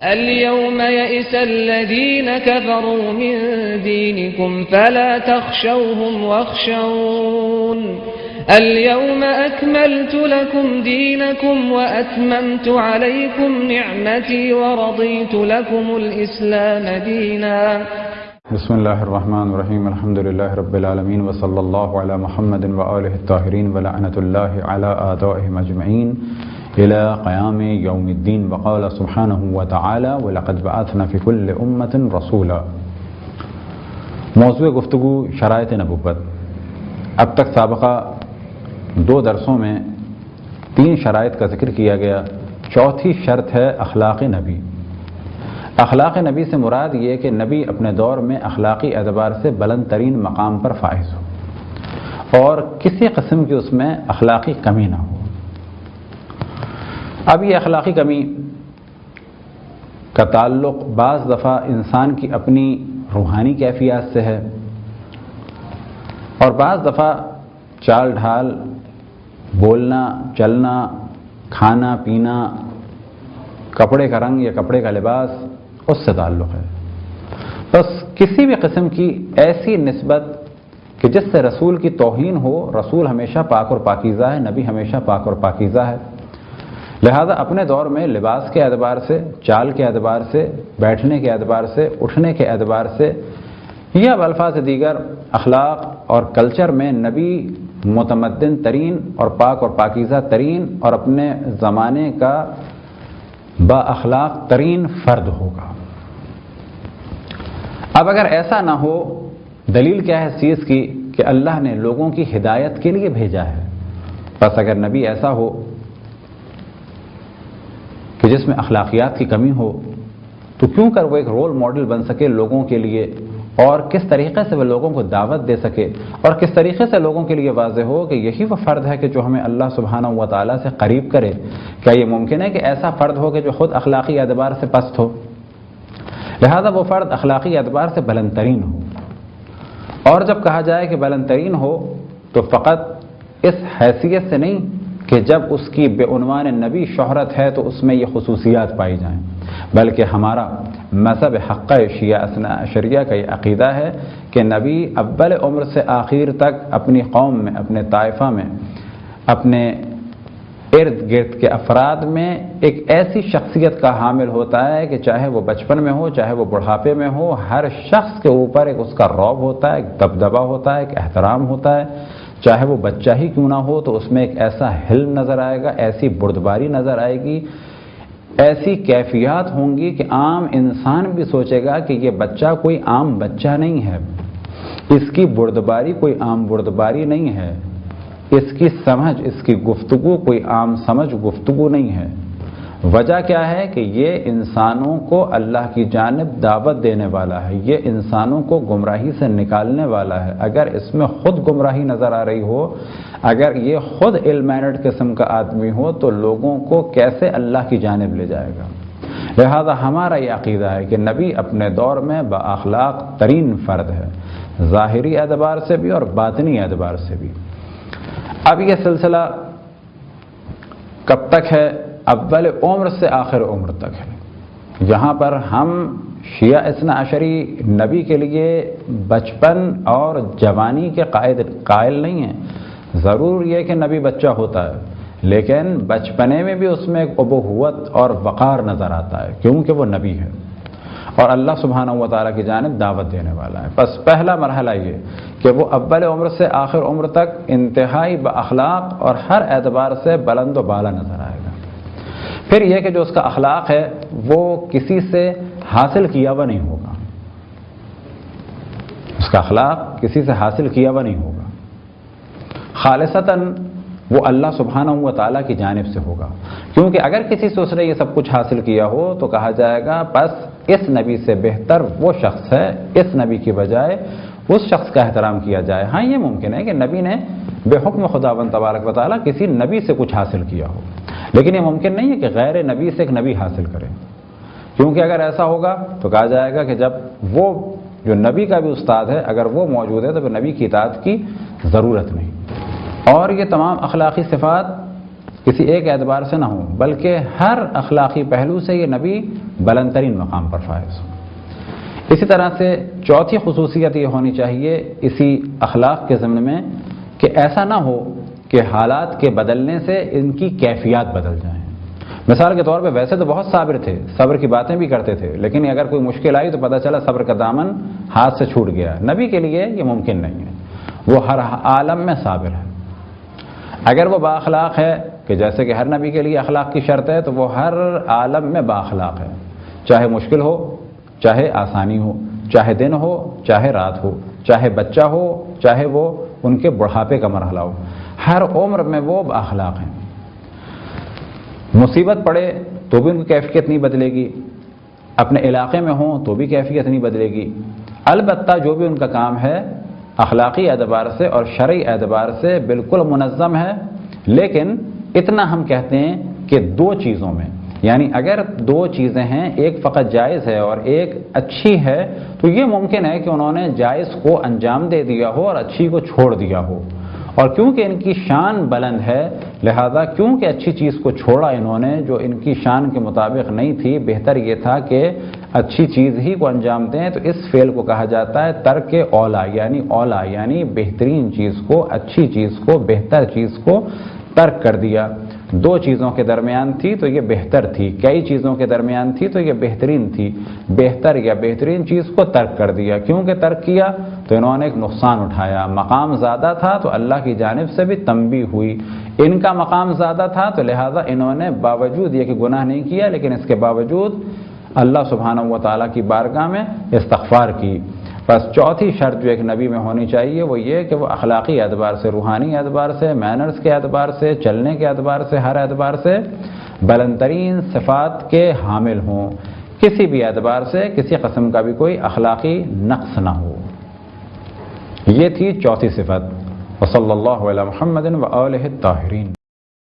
اليوم يئس الذين كفروا من دينكم فلا تخشوهم واخشون اليوم أكملت لكم دينكم وأتممت عليكم نعمتي ورضيت لكم الإسلام دينا. بسم الله الرحمن الرحيم. الحمد لله رب العالمين وصلى الله على محمد وآله الطاهرين ولعنة الله على أعدائهم أجمعين إلى قيام يوم الدين. وقال سبحانه وتعالى ولقد بعثنا في كل أمة رسولا. موضوع گفتگو شرائط نبوت. اب تک سابقہ 2 درسوں میں 3 شرائط کا ذکر کیا گیا. چوتھی شرط ہے اخلاق نبی. اخلاق نبی سے مراد یہ کہ نبی اپنے دور میں اخلاقی اعتبار سے بلند ترین مقام پر فائز ہو اور کسی قسم کی اس میں اخلاقی کمی نہ ہو. اب یہ اخلاقی کمی کا تعلق بعض دفعہ انسان کی اپنی روحانی کیفیات سے ہے اور بعض دفعہ چال ڈھال، بولنا چلنا، کھانا پینا، کپڑے کا رنگ یا کپڑے کا لباس اس سے تعلق ہے. بس کسی بھی قسم کی ایسی نسبت کہ جس سے رسول کی توہین ہو. رسول ہمیشہ پاک اور پاکیزہ ہے، نبی ہمیشہ پاک اور پاکیزہ ہے. لہذا اپنے دور میں لباس کے اعتبار سے، چال کے اعتبار سے، بیٹھنے کے اعتبار سے، اٹھنے کے اعتبار سے یا بالفاظ دیگر اخلاق اور کلچر میں نبی متمدن ترین اور پاک اور پاکیزہ ترین اور اپنے زمانے کا با اخلاق ترین فرد ہوگا. اب اگر ایسا نہ ہو، دلیل کیا ہے اس چیز کی کہ اللہ نے لوگوں کی ہدایت کے لیے بھیجا ہے. بس اگر نبی ایسا ہو کہ جس میں اخلاقیات کی کمی ہو تو کیوں کر وہ ایک رول ماڈل بن سکے لوگوں کے لیے، اور کس طریقے سے وہ لوگوں کو دعوت دے سکے اور کس طریقے سے لوگوں کے لیے واضح ہو کہ یہی وہ فرد ہے کہ جو ہمیں اللہ سبحانہ و تعالیٰ سے قریب کرے. کیا یہ ممکن ہے کہ ایسا فرد ہو کہ جو خود اخلاقی اعتبار سے پست ہو؟ لہذا وہ فرد اخلاقی اعتبار سے بلند ترین ہو. اور جب کہا جائے کہ بلند ترین ہو تو فقط اس حیثیت سے نہیں کہ جب اس کی بے عنوان نبی شہرت ہے تو اس میں یہ خصوصیات پائی جائیں، بلکہ ہمارا مذہب حقہ شیعہ اثنا عشریہ کا یہ عقیدہ ہے کہ نبی اول عمر سے آخر تک اپنی قوم میں، اپنے طائفہ میں، اپنے ارد گرد کے افراد میں ایک ایسی شخصیت کا حامل ہوتا ہے کہ چاہے وہ بچپن میں ہو، چاہے وہ بڑھاپے میں ہو، ہر شخص کے اوپر ایک اس کا رعب ہوتا ہے، ایک دبدبہ ہوتا ہے، ایک احترام ہوتا ہے. چاہے وہ بچہ ہی کیوں نہ ہو تو اس میں ایک ایسا حلم نظر آئے گا، ایسی بردباری نظر آئے گی، ایسی کیفیات ہوں گی کہ عام انسان بھی سوچے گا کہ یہ بچہ کوئی عام بچہ نہیں ہے، اس کی بردباری کوئی عام بردباری نہیں ہے، اس کی سمجھ، اس کی گفتگو کوئی عام سمجھ گفتگو نہیں ہے. وجہ کیا ہے کہ یہ انسانوں کو اللہ کی جانب دعوت دینے والا ہے، یہ انسانوں کو گمراہی سے نکالنے والا ہے. اگر اس میں خود گمراہی نظر آ رہی ہو، اگر یہ خود ایل-مینڈ قسم کا آدمی ہو تو لوگوں کو کیسے اللہ کی جانب لے جائے گا؟ لہذا ہمارا یہ عقیدہ ہے کہ نبی اپنے دور میں با اخلاق ترین فرد ہے، ظاہری اعتبار سے بھی اور باطنی اعتبار سے بھی. اب یہ سلسلہ کب تک ہے؟ اول عمر سے آخر عمر تک ہے. یہاں پر ہم شیعہ اثنا عشری نبی کے لیے بچپن اور جوانی کے قائل نہیں ہیں. ضرور یہ کہ نبی بچہ ہوتا ہے لیکن بچپنے میں بھی اس میں ایک ابوت اور وقار نظر آتا ہے کیونکہ وہ نبی ہے اور اللہ سبحانہ و تعالیٰ کی جانب دعوت دینے والا ہے. بس پہلا مرحلہ یہ کہ وہ اول عمر سے آخر عمر تک انتہائی بااخلاق اور ہر اعتبار سے بلند و بالا نظر آئے گا. پھر یہ کہ جو اس کا اخلاق ہے وہ کسی سے حاصل کیا ہوا نہیں ہوگا، اس کا اخلاق کسی سے حاصل کیا ہوا نہیں ہوگا، خالصتاً وہ اللہ سبحانہ و تعالیٰ کی جانب سے ہوگا. کیونکہ اگر کسی سے اس نے یہ سب کچھ حاصل کیا ہو تو کہا جائے گا بس اس نبی سے بہتر وہ شخص ہے، اس نبی کی بجائے اس شخص کا احترام کیا جائے. ہاں یہ ممکن ہے کہ نبی نے بے حکم خداوند تبارک و تعالیٰ کسی نبی سے کچھ حاصل کیا ہو، لیکن یہ ممکن نہیں ہے کہ غیر نبی سے ایک نبی حاصل کرے. کیونکہ اگر ایسا ہوگا تو کہا جائے گا کہ جب وہ جو نبی کا بھی استاد ہے اگر وہ موجود ہے تو پھر نبی کی اطاعت کی ضرورت نہیں. اور یہ تمام اخلاقی صفات کسی ایک اعتبار سے نہ ہوں، بلکہ ہر اخلاقی پہلو سے یہ نبی بلند ترین مقام پر فائز ہو۔ اسی طرح سے چوتھی خصوصیت یہ ہونی چاہیے اسی اخلاق کے ضمن میں کہ ایسا نہ ہو کہ حالات کے بدلنے سے ان کی کیفیات بدل جائیں۔ مثال کے طور پہ ویسے تو بہت صابر تھے، صبر کی باتیں بھی کرتے تھے، لیکن اگر کوئی مشکل آئی تو پتہ چلا صبر کا دامن ہاتھ سے چھوٹ گیا۔ نبی کے لیے یہ ممکن نہیں ہے، وہ ہر عالم میں صابر ہے۔ اگر وہ با اخلاق ہے کہ جیسے کہ ہر نبی کے لیے اخلاق کی شرط ہے، تو وہ ہر عالم میں با اخلاق ہے، چاہے مشکل ہو، چاہے آسانی ہو، چاہے دن ہو، چاہے رات ہو، چاہے بچہ ہو، چاہے وہ ان کے بڑھاپے کا مرحلہ ہو، ہر عمر میں وہ با اخلاق ہیں۔ مصیبت پڑے تو بھی ان کی کیفیت نہیں بدلے گی، اپنے علاقے میں ہوں تو بھی کیفیت نہیں بدلے گی۔ البتہ جو بھی ان کا کام ہے اخلاقی اعتبار سے اور شرعی اعتبار سے بالکل منظم ہے، لیکن اتنا ہم کہتے ہیں کہ دو چیزوں میں، یعنی اگر دو چیزیں ہیں، ایک فقط جائز ہے اور ایک اچھی ہے، تو یہ ممکن ہے کہ انہوں نے جائز کو انجام دے دیا ہو اور اچھی کو چھوڑ دیا ہو، اور کیونکہ ان کی شان بلند ہے لہذا کیونکہ اچھی چیز کو چھوڑا انہوں نے جو ان کی شان کے مطابق نہیں تھی، بہتر یہ تھا کہ اچھی چیز ہی کو انجام دیں، تو اس فعل کو کہا جاتا ہے ترک اولا، یعنی بہترین چیز کو، اچھی چیز کو، بہتر چیز کو ترک کر دیا۔ دو چیزوں کے درمیان تھی تو یہ بہتر تھی، کئی چیزوں کے درمیان تھی تو یہ بہترین تھی، بہتر یا بہترین چیز کو ترک کر دیا۔ کیونکہ ترک کیا تو انہوں نے ایک نقصان اٹھایا، مقام زیادہ تھا تو اللہ کی جانب سے بھی تنبیہ ہوئی، ان کا مقام زیادہ تھا تو لہٰذا انہوں نے باوجود یہ کہ گناہ نہیں کیا لیکن اس کے باوجود اللہ سبحانہ و تعالیٰ کی بارگاہ میں استغفار کی۔ بس چوتھی شرط جو ایک نبی میں ہونی چاہیے وہ یہ کہ وہ اخلاقی اعتبار سے، روحانی اعتبار سے، مینرز کے اعتبار سے، چلنے کے اعتبار سے، ہر اعتبار سے بلند ترین صفات کے حامل ہوں، کسی بھی اعتبار سے کسی قسم کا بھی کوئی اخلاقی نقص نہ ہو۔ یہ تھی چوتھی صفت۔ وصلی اللہ علی محمد و آلہ الطاہرین۔